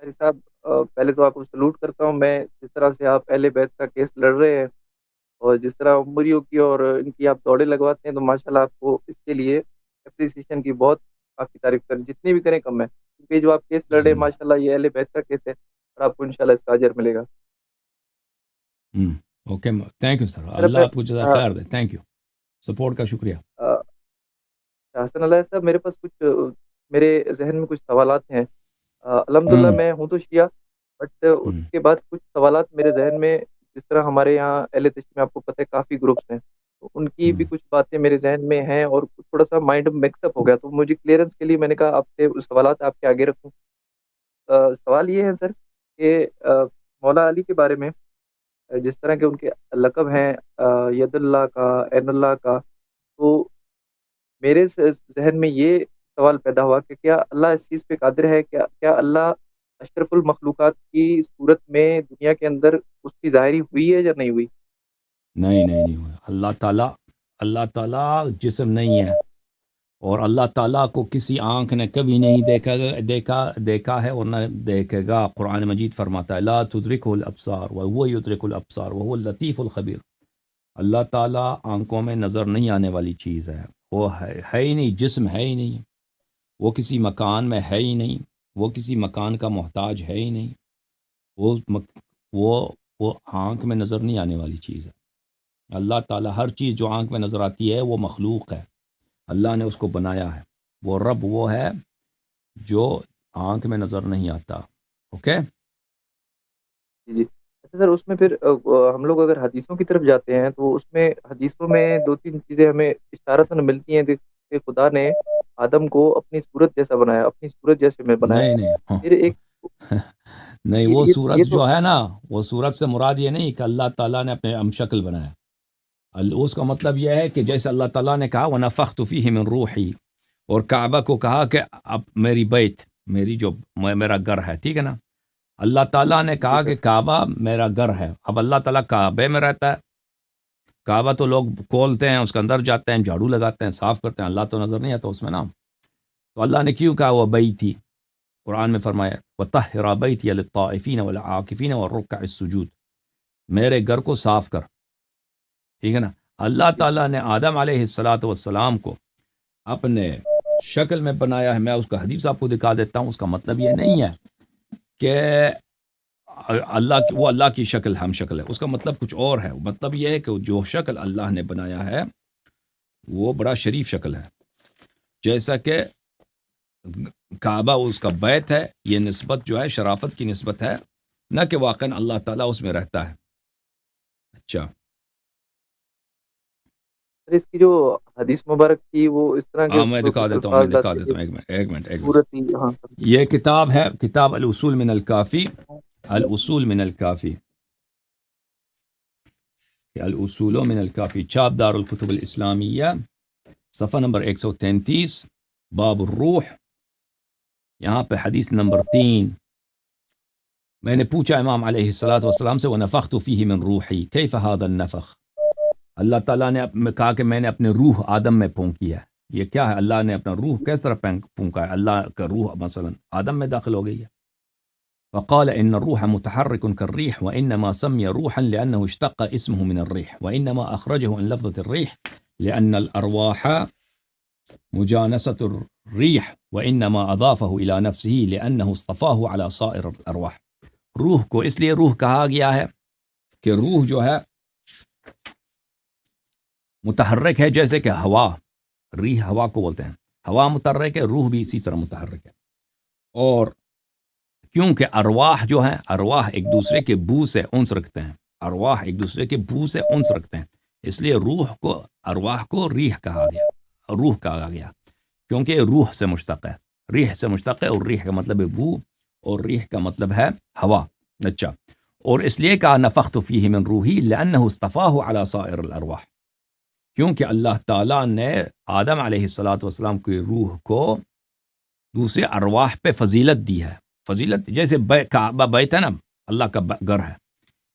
طاہر صاحب، پہلے تو آپ کو سلوٹ کرتا ہوں میں، جس طرح سے آپ اہل بیت کا کیس لڑ رہے ہیں اور جس طرح عمریوں کی اور ان کی آپ دوڑیں لگواتے ہیں، تو ماشاءاللہ آپ کو اس کے لیے اپریسیشن کی بہت آپ کی تعریف کریں، جتنی بھی کریں کم ہے، کیونکہ جو آپ کیس لڑ رہے ہیں ماشاءاللہ یہ اہل بیت کا کیس ہے اور آپ کو انشاءاللہ اس کا اجر ملے گا. اوکے، تھینک یو سر، سر اللہ میں آپ کو جزائے خیر دے، تھینک یو، سپورٹ کا شکریہ. حسن اللہ صاحب، میرے پاس کچھ میرے ذہن میں کچھ سوالات ہیں. الحمدللہ ہوں میں ہوں تو شیعہ، بٹ اس ہوں کے بعد کچھ سوالات میرے ذہن میں، جس طرح ہمارے یہاں اہل تشیع میں آپ کو پتہ ہے کافی گروپس ہیں، تو ان کی ہوں بھی کچھ باتیں میرے ذہن میں ہیں اور تھوڑا سا مائنڈ مکس اپ ہو گیا، تو مجھے کلیئرنس کے لیے میں نے کہا آپ سے سوالات آپ کے آگے رکھوں. سوال یہ ہے سر کہ مولا علی کے بارے میں، جس طرح کے ان کے لقب ہیں، ید اللہ کا، عین اللہ کا، تو میرے ذہن میں یہ سوال پیدا ہوا کہ کیا اللہ اس چیز پہ قادر ہے؟ کیا اللہ اشرف المخلوقات کی صورت میں دنیا کے اندر اس کی ظاہری ہوئی ہے یا نہیں ہوئی؟ نہیں نہیں نہیں ہوا. اللہ تعالیٰ جسم نہیں ہے، اور اللہ تعالیٰ کو کسی آنکھ نے کبھی نہیں دیکھا ہے اور نہ دیکھے گا. قرآن مجید فرماتا ہے لا تدرکہ الابصار وهو یدرک الابصار وهو اللطیف الخبیر. اللہ تعالیٰ آنکھوں میں نظر نہیں آنے والی چیز ہے، وہ ہے ہی نہیں، جسم ہے ہی نہیں، وہ کسی مکان میں ہے ہی نہیں، وہ کسی مکان کا محتاج ہے ہی نہیں، وہ وہ وہ آنکھ میں نظر نہیں آنے والی چیز ہے. اللہ تعالیٰ ہر چیز جو آنکھ میں نظر آتی ہے وہ مخلوق ہے، اللہ نے اس کو بنایا ہے. وہ رب وہ ہے جو آنکھ میں نظر نہیں آتا. اوکے. جی جی. اچھا سر، اس میں پھر ہم لوگ اگر حدیثوں کی طرف جاتے ہیں تو اس میں حدیثوں میں دو تین چیزیں ہمیں اشارتاً ملتی ہیں کہ خدا نے آدم کو اپنی صورت جیسا بنایا، اپنی صورت جیسے میں بنایا. نہیں نہیں پھر ایک نہیں، یہ وہ یہ صورت یہ تو جو ہے نا، وہ صورت سے مراد یہ نہیں کہ اللہ تعالیٰ نے اپنے ہم شکل بنایا. اس کا مطلب یہ ہے کہ جیسے اللہ تعالیٰ نے کہا وَنَفَخْتُ فِيهِ مِن رُوحِي، اور کعبہ کو کہا کہ اب میری بیت، میری جو میرا گھر ہے، ٹھیک ہے نا. اللہ تعالیٰ نے جی کہا سر. کہ کعبہ میرا گھر ہے. اب اللہ تعالیٰ کعبے میں رہتا ہے. کعبہ تو لوگ کھولتے ہیں، اس کے اندر جاتے ہیں، جھاڑو لگاتے ہیں، صاف کرتے ہیں، اللہ تو نظر نہیں آتا اس میں نا. تو اللہ نے کیوں کہا وہ بیتی؟ قرآن میں فرمایا وَطَهِّرَ بَيْتِيَ لِلطَّائِفِينَ وَالْعَاكِفِينَ وَالرُّكَّعِ السُّجُودِ، میرے گھر کو صاف کر. ٹھیک ہے نا. اللہ جی تعالیٰ نے آدم علیہ السلام کو اپنے شکل میں بنایا ہے. میں اس کا حدیث آپ کو دکھا دیتا ہوں. اس کا مطلب یہ نہیں ہے کہ وہ اللہ کی شکل ہم شکل ہے، اس کا مطلب کچھ اور ہے. مطلب یہ ہے کہ جو شکل اللہ نے بنایا ہے وہ بڑا شریف شکل ہے. جیسا کہ کعبہ اس کا بیت ہے، یہ نسبت جو ہے شرافت کی نسبت ہے، نہ کہ واقعا اللہ تعالیٰ اس میں رہتا ہے. اچھا. سر، اس کی جو حدیث مبارک تھی وہ اس طرح کے ہاں، اس میں کو دکھا کچھ دیتا ہوں، میں الفاظ دکھا لاتے دیتا کہ ہوں. ایک منٹ. صورت ہی. ہاں سر. یہ کتاب ہے کتاب الاصول من الکافی، الاصول من الکافی، الاصول من الکافی، چاپ دار الکتب الاسلامیہ، صفحہ نمبر 133، باب الروح. یہاں پہ حدیث نمبر 3. میں نے پوچھا امام علیہ السلام سے وَنَفَخْتُ فِيهِ مِن رُوحِي كَيْفَ هَذَا النَّفَخْ، اللہ تعالیٰ نے کہا کہ میں نے اپنے روح آدم میں پھونکی ہے. یہ کیا ہے؟ اللہ نے اپنا روح کس طرح پھونکا ہے؟ اللہ کا روح مثلا آدم میں داخل ہو گئی ہے. فقال إن الروح متحرك كالريح وإنما سمي روحا لأنه اشتق اسمه من الريح وإنما أخرجه عن لفظة الريح لأن الأرواح مجانسة الريح وإنما أضافه إلى نفسه لأنه اصطفاه على صائر الأرواح. روح کو اس لیے روح کہا گیا ہے کہ روح جو ہے متحرک ہے، جیسے کہ ہوا، ریح ہوا کو بولتے ہیں، ہوا متحرک ہے، روح بھی اسی طرح متحرک ہے. اور کیونکہ ارواح جو ہیں، ارواح ایک دوسرے کے بو سے انس رکھتے ہیں، ارواح ایک دوسرے کے بو سے انس رکھتے ہیں، اس لیے روح کو، ارواح کو ریح کہا گیا، روح کہا گیا، کیونکہ روح سے مشتق ہے، ریح سے مشتق ہے، اور ریح کا مطلب ہے بو، اور ریح کا مطلب ہے ہوا. اچھا. اور اس لیے کہا نفخت فیہ من روحی لأنہ اصطفاہ علی سائر الارواح، کیونکہ اللہ تعالیٰ نے آدم علیہ السلام کی روح کو دوسرے ارواح پہ فضیلت دی ہے. فضیلت جیسے کعبہ بیت ہے نا، اللہ کا گھر ہے،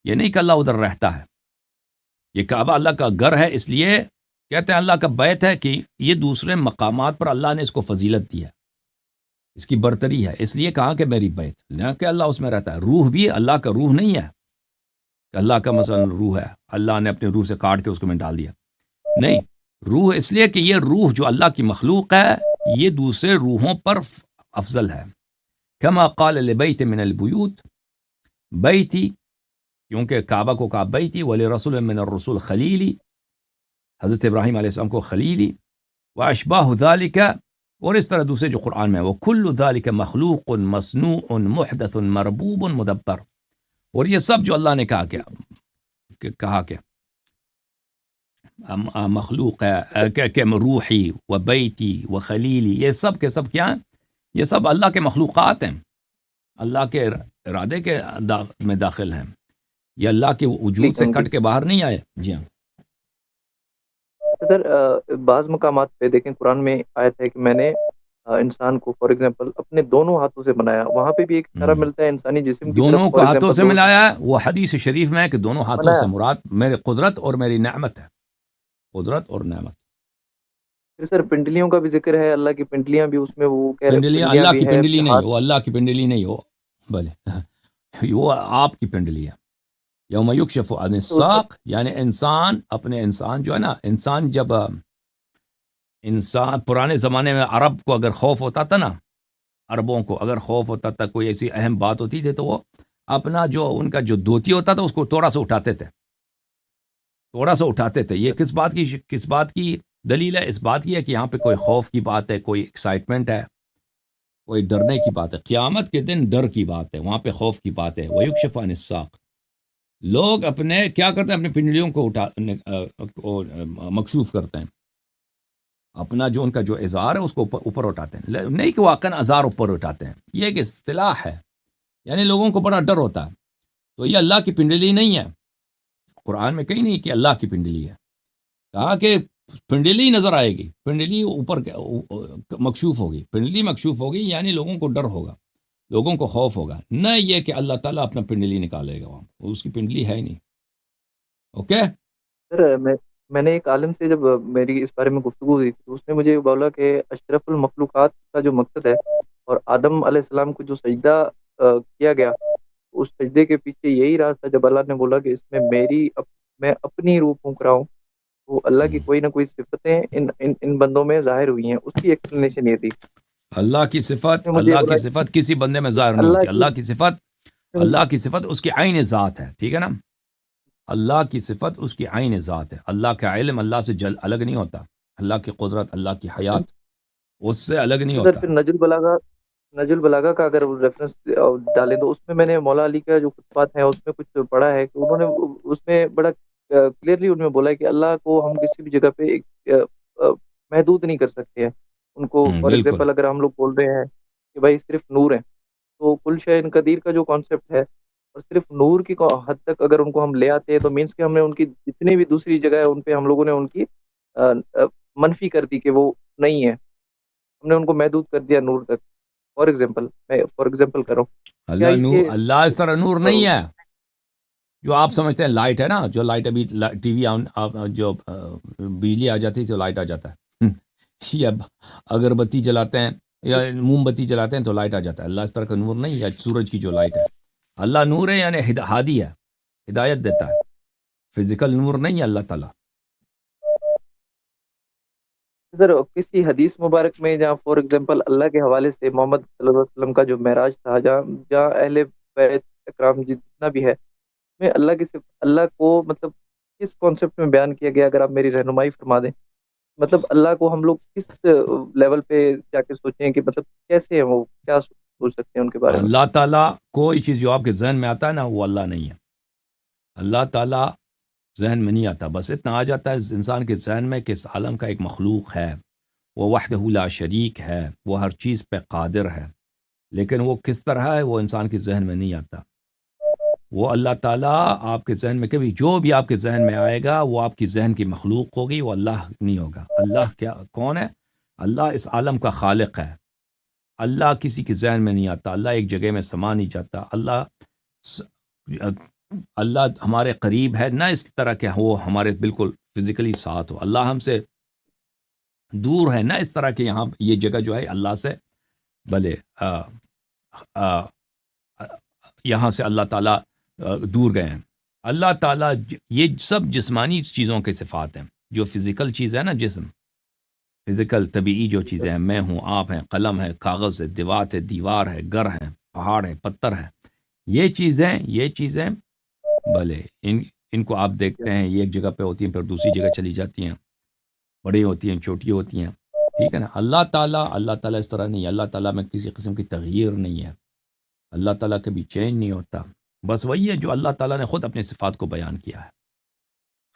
یہ نہیں کہ اللہ ادھر رہتا ہے، یہ کعبہ اللہ کا گھر ہے، اس لیے کہتے ہیں اللہ کا بیت ہے کہ یہ دوسرے مقامات پر اللہ نے اس کو فضیلت دی ہے. اس کی برتری ہے، اس لیے کہا کہ میری بیت، نہ کہ اللہ اس میں رہتا ہے۔ روح بھی اللہ کا روح نہیں ہے کہ اللہ کا مثلا روح ہے، اللہ نے اپنے روح سے کاٹ کے اس کو میں ڈال دیا، نہیں۔ روح اس لیے کہ یہ روح جو اللہ کی مخلوق ہے یہ دوسرے روحوں پر افضل ہے۔ کما قال لبیت من البیوت، بیتی کیونکہ کعبہ کو کہا بیتی، ولرسول من الرسول خلیلی، حضرت ابراہیم علیہ السلام کو خلیلی، واشباہ ذالک، اور اس طرح دوسرے جو قرآن میں ہے، وکل ذالک مخلوق مصنوع محدث مربوب مدبر، اور یہ سب جو اللہ نے کہا کہ مخلوق ہے کہ روحی و بیتی و خلیلی، یہ سب کے سب کیا ہیں؟ یہ سب اللہ کے مخلوقات ہیں، اللہ کے ارادے کے میں داخل ہیں، یہ اللہ کے وجود سے کٹ کے باہر نہیں آئے۔ جی ہاں سر، بعض مقامات پہ دیکھیں قرآن میں آیت ہے کہ میں نے انسان کو فار ایگزامپل اپنے دونوں ہاتھوں سے بنایا، وہاں پہ بھی ایک اشارہ ملتا ہے انسانی جسم کی طرف، دونوں کو فار ہاتھوں سے ایگزامپل ملایا ہے، وہ حدیث شریف میں ہے کہ دونوں ہاتھوں سے مراد میرے قدرت اور میری نعمت ہے، قدرت اور نعمت۔ پھر سر پنڈلیوں کا بھی ذکر ہے، اللہ کی پنڈلیاں بھی اس میں، وہ کہہ رہے پنڈلیاں پنڈلیاں اللہ بھی کی ہے، پنڈلی پھر نہیں، ہاتھ، وہ اللہ کی پنڈلی نہیں ہو، بلے وہ آپ کی پنڈلی ہے۔ یوم یکشف عن الساق، یعنی انسان جو ہے نا، انسان جب انسان پرانے زمانے میں عرب کو اگر خوف ہوتا تھا نا، عربوں کو اگر خوف ہوتا تھا، کوئی ایسی اہم بات ہوتی تھی، تو وہ اپنا جو ان کا جو دھوتی ہوتا تھا اس کو تھوڑا سا اٹھاتے تھے۔ یہ کس بات کی دلیل ہے؟ اس بات کی ہے کہ یہاں پہ کوئی خوف کی بات ہے، کوئی ایکسائٹمنٹ ہے، کوئی ڈرنے کی بات ہے۔ قیامت کے دن ڈر کی بات ہے، وہاں پہ خوف کی بات ہے۔ وَيُكْشَفُ عَنِ السَّاقِ، لوگ اپنے کیا کرتے ہیں؟ اپنے پنڈلیوں کو مکشوف کرتے ہیں، اپنا جو ان کا جو ازار ہے اس کو اوپر اٹھاتے ہیں، نہیں کہ واقعاً ازار اوپر اٹھاتے ہیں، یہ ایک اصطلاح ہے، یعنی لوگوں کو بڑا ڈر ہوتا ہے۔ تو یہ اللہ کی پنڈلی نہیں ہے، قرآن میں کہیں نہیں کہ اللہ کی پنڈلی ہے، کہا کہ پنڈلی نظر آئے گی، پنڈلی اوپر مکشوف ہوگی، پنڈلی مکشوف ہوگی، یعنی لوگوں کو ڈر ہوگا، لوگوں کو خوف ہوگا، نہ یہ کہ اللہ تعالیٰ اپنا پنڈلی نکالے گا، وہاں اس کی پنڈلی ہے ہی نہیں۔ اوکے سر میں نے ایک عالم سے جب میری اس بارے میں گفتگو ہوئی تھی، تو اس نے مجھے بولا کہ اشرف المخلوقات کا جو مقصد ہے، اور آدم علیہ السلام کو جو سجدہ کیا گیا، اس سجدے کے پیچھے یہی راز تھا، جب اللہ نے بولا کہ اس میں میں اپنی روح پھونک رہا ہوں، وہ اللہ کی کوئی نہ کوئی صفتیں ان بندوں میں ظاہر ہوئی ہیں، اس کی ایکسپلینیشن یہ تھی۔ اللہ کی صفت، اس نے مجھے اللہ کی بولا صفت کسی بندے میں ظاہر نہیں ہوتی۔ اللہ کی صفت اس کی عین ذات ہے، ٹھیک ہے نا؟ اللہ کی صفت اس کی عین ذات ہے۔ اللہ کا علم اللہ سے الگ نہیں ہوتا، اللہ کی قدرت، اللہ کی حیات اس سے الگ نہیں سر ہوتا۔ پھر نج البلاغہ کا اگر ریفرنس ڈالیں تو اس میں نے مولا علی کا جو خطبات ہیں اس میں کچھ پڑھا ہے کہ انہوں نے اس میں بڑا کلیئرلی ان میں بولا ہے کہ اللہ کو ہم کسی بھی جگہ پہ محدود نہیں کر سکتے ہیں ان کو۔ فار بالکل ایگزامپل اگر ہم لوگ بول رہے ہیں کہ بھائی صرف نور ہے، تو کل شیء قدیر کا جو کانسیپٹ ہے، اور صرف نور کی حد تک اگر ان کو ہم لے آتے ہیں تو مینس کہ ہم نے ان کی جتنی بھی دوسری جگہ ہے ان پہ ہم لوگوں نے ان کی منفی کر دی کہ وہ نہیں ہے، ہم نے ان کو محدود کر دیا نور تک۔ فار ایگزامپل کرو، کیا یہ اللہ اس طرح نور نہیں ہے جو آپ سمجھتے ہیں لائٹ ہے نا، جو لائٹ ابھی ٹی وی جو بجلی آ جاتی ہے تو لائٹ آ جاتا ہے، یا اگربتی جلاتے ہیں یا موم بتی جلاتے ہیں تو لائٹ آ جاتا ہے۔ اللہ اس طرح کا نور نہیں ہے، سورج کی جو لائٹ ہے۔ اللہ نور ہے، یعنی ہادی ہے، ہدایت دیتا ہے، فزیکل نور نہیں ہے اللہ تعالیٰ۔ سر کسی حدیث مبارک میں جہاں فار ایگزامپل اللہ کے حوالے سے محمد صلی اللہ علیہ وسلم کا جو معراج تھا، جہاں اہل بیت اکرام جتنا بھی ہے میں اللہ کو مطلب کس کانسیپٹ میں بیان کیا گیا، اگر آپ میری رہنمائی فرما دیں، مطلب اللہ کو ہم لوگ کس لیول پہ جا کے سوچیں کہ مطلب کیسے ہیں، وہ کیا سوچ سکتے ہیں ان کے بارے میں؟ اللہ تعالیٰ کوئی چیز جو آپ کے ذہن میں آتا ہے نا وہ اللہ نہیں ہے، اللہ تعالیٰ ذہن میں نہیں آتا، بس اتنا آ جاتا ہے انسان کے ذہن میں کہ اس عالم کا ایک مخلوق ہے، وہ وحدہ لا شریک ہے، وہ ہر چیز پہ قادر ہے، لیکن وہ کس طرح ہے وہ انسان کے ذہن میں نہیں آتا۔ وہ اللہ تعالیٰ آپ کے ذہن میں کبھی جو بھی آپ کے ذہن میں آئے گا وہ آپ کی ذہن کی مخلوق ہوگی، وہ اللہ نہیں ہوگا۔ اللہ کون ہے؟ اللہ اس عالم کا خالق ہے، اللہ کسی کے ذہن میں نہیں آتا، اللہ ایک جگہ میں سما نہیں جاتا، اللہ ہمارے قریب ہے، نہ اس طرح کہ وہ ہمارے بالکل فزیکلی ساتھ ہو، اللہ ہم سے دور ہے، نہ اس طرح کہ یہاں یہ جگہ جو ہے اللہ سے بھلے یہاں سے اللہ تعالیٰ دور گئے ہیں. اللہ تعالیٰ یہ سب جسمانی چیزوں کے صفات ہیں. جو فزیکل چیز ہے نا، جسم فزیکل طبیعی جو چیزیں ہیں، میں ہوں، آپ ہیں، قلم ہے، کاغذ ہے، دیوار ہے، گر ہے، پہاڑ ہے، پتھر ہے، یہ چیزیں بھلے ان کو آپ دیکھتے ہیں، یہ ایک جگہ پہ ہوتی ہیں، پھر دوسری جگہ چلی جاتی ہیں، بڑی ہوتی ہیں، چھوٹی ہوتی ہیں، ٹھیک ہے نا. اللہ تعالیٰ اس طرح نہیں ہے. اللہ تعالیٰ میں کسی قسم کی تغیر نہیں ہے. اللہ تعالیٰ کبھی چینج نہیں ہوتا. بس وہی ہے جو اللہ تعالیٰ نے خود اپنے صفات کو بیان کیا ہے.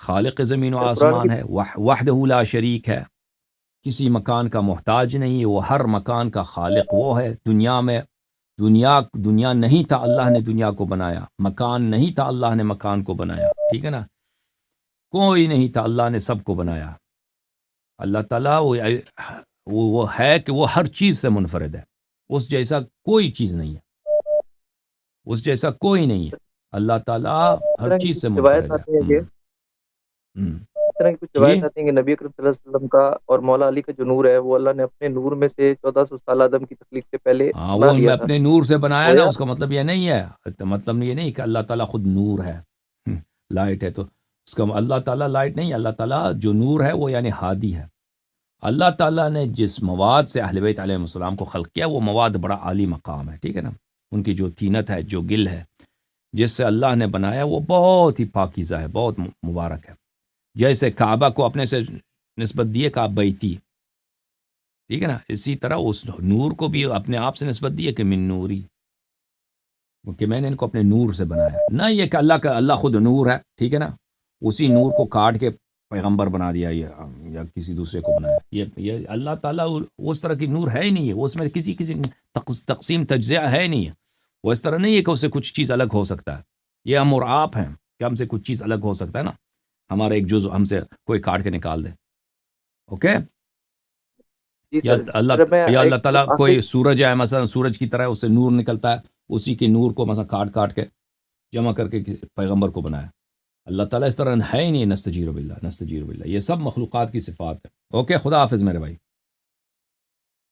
خالق زمین و قرآن کی آسمان ہے، وحدہ لا شریک ہے، کسی مکان کا محتاج نہیں ہے، وہ ہر مکان کا خالق وہ ہے. دنیا نہیں تھا، اللہ نے دنیا کو بنایا. مکان نہیں تھا، اللہ نے مکان کو بنایا. ٹھیک ہے نا. کوئی نہیں تھا، اللہ نے سب کو بنایا. اللہ تعالیٰ وہ ہے کہ وہ ہر چیز سے منفرد ہے. اس جیسا کوئی چیز نہیں ہے، اس جیسا کوئی نہیں ہے. اللہ تعالیٰ اس ہر طرح کی چیز سے کچھ روایت منفرد ہے. آتی ہیں کہ اس طرح کی کچھ جی روایت آتی ہیں کہ نبی اکرم صلی اللہ علیہ وسلم کا اور مولا علی کا جو نور ہے وہ اللہ نے اپنے نور میں سے 1400 سال آدم کی تخلیق سے پہلے ہاں، بنا وہ لیا تھا. اپنے نور سے بنایا وہ نا، یا اس کا مطلب یہ نہیں ہے، مطلب یہ نہیں کہ اللہ تعالیٰ خود نور ہے، لائٹ ہے. تو اس کا اللہ تعالیٰ لائٹ نہیں، اللہ تعالیٰ جو نور ہے وہ یعنی ہادی ہے. اللہ تعالیٰ نے جس مواد سے اہل بیت علیہ السلام کو خلق کیا، وہ مواد بڑا عالی مقام ہے. ٹھیک ہے نا. ان کی جو طینت ہے، جو گل ہے، جس سے اللہ نے بنایا، وہ بہت ہی پاکیزہ ہے، بہت مبارک ہے. جیسے کعبہ کو اپنے سے نسبت دیے کہ بیتی، ٹھیک ہے نا، اسی طرح اس نور کو بھی اپنے آپ سے نسبت دیے کہ من نوری، کہ میں نے ان کو اپنے نور سے بنایا. نہ یہ کہ اللہ خود نور ہے، ٹھیک ہے نا، اسی نور کو کاٹ کے پیغمبر بنا دیا یا کسی دوسرے کو بنایا. یہ اللہ تعالیٰ اس طرح کی نور ہے ہی نہیں ہے. وہ اس میں کسی تقسیم تجزیہ ہے نہیں ہے. وہ اس طرح نہیں ہے کہ اس سے کچھ چیز الگ ہو سکتا ہے. یہ ہم اور آپ ہیں کہ ہم سے کچھ چیز الگ ہو سکتا ہے نا، ہمارا ایک جزء ہم سے کوئی کاٹ کے نکال دے. اوکے. جی یا سر. سر میں اللہ ایک تعالیٰ آخری کوئی سورج ہے، مثلا سورج کی طرح اس سے نور نکلتا ہے، اسی کے نور کو مثلا کاٹ کے جمع کر کے پیغمبر کو بنایا. اللہ تعالیٰ اس طرح ہے ہی نہیں. نستجیر باللہ. یہ سب مخلوقات کی صفات ہے. اوکے، خدا حافظ میرے بھائی.